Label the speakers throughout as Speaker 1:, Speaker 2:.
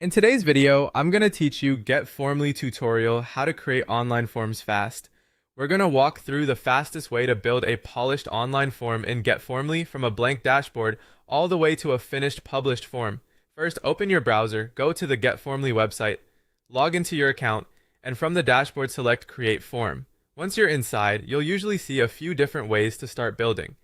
Speaker 1: In today's video, I'm going to teach you GetFormly tutorial how to create online forms fast. We're going to walk through the fastest way to build a polished online form in GetFormly from a blank dashboard all the way to a finished published form. First, open your browser, go to the GetFormly website, log into your account, and from the dashboard select Create Form. Once you're inside, you'll usually see a few different ways to start building.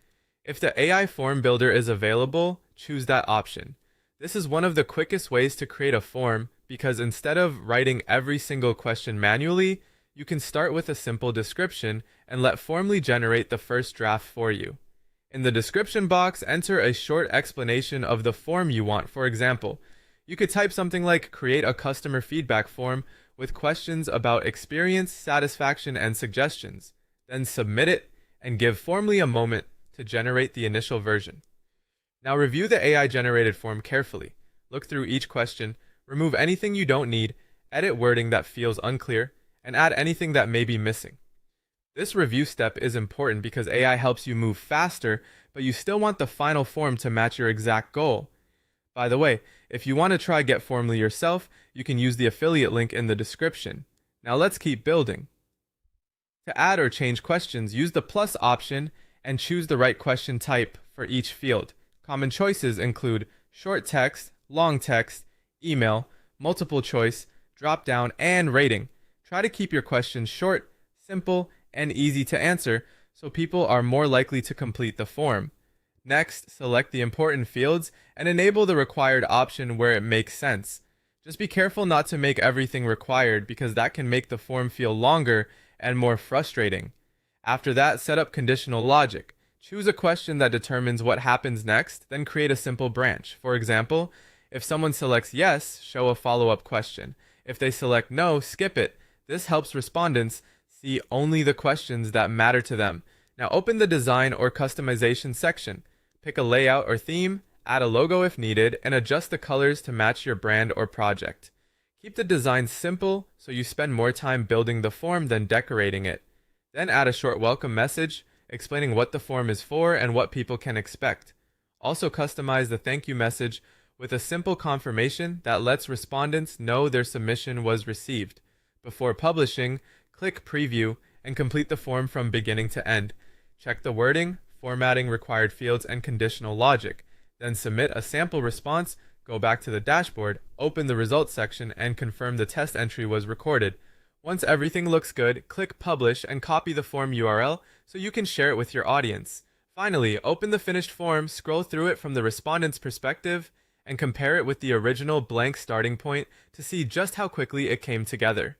Speaker 1: If the AI form builder is available, choose that option. This is one of the quickest ways to create a form because instead of writing every single question manually, you can start with a simple description and let Formly generate the first draft for you. In the description box, enter a short explanation of the form you want. For example, you could type something like create a customer feedback form with questions about experience, satisfaction, and suggestions. Then submit it and give Formly a moment to generate the initial version. Now review the AI-generated form carefully. Look through each question, remove anything you don't need, edit wording that feels unclear, and add anything that may be missing. This review step is important because AI helps you move faster, but you still want the final form to match your exact goal. By the way, if you want to try GetFormly yourself, you can use the affiliate link in the description. Now let's keep building. To add or change questions, use the plus option and choose the right question type for each field. Common choices include short text, long text, email, multiple choice, drop down, and rating. Try to keep your questions short, simple, and easy to answer so people are more likely to complete the form. Next, select the important fields and enable the required option where it makes sense. Just be careful not to make everything required because that can make the form feel longer and more frustrating. After that, set up conditional logic. Choose a question that determines what happens next, then create a simple branch. For example, if someone selects yes, show a follow-up question. If they select no, skip it. This helps respondents see only the questions that matter to them. Now open the design or customization section. Pick a layout or theme, add a logo if needed, and adjust the colors to match your brand or project. Keep the design simple so you spend more time building the form than decorating it. Then add a short welcome message, explaining what the form is for and what people can expect. Also customize the thank you message with a simple confirmation that lets respondents know their submission was received. Before publishing, click preview and complete the form from beginning to end. Check the wording, formatting required fields, and conditional logic. Then submit a sample response, go back to the dashboard, open the results section, and confirm the test entry was recorded. Once everything looks good, click Publish and copy the form URL so you can share it with your audience. Finally, open the finished form, scroll through it from the respondent's perspective, and compare it with the original blank starting point to see just how quickly it came together.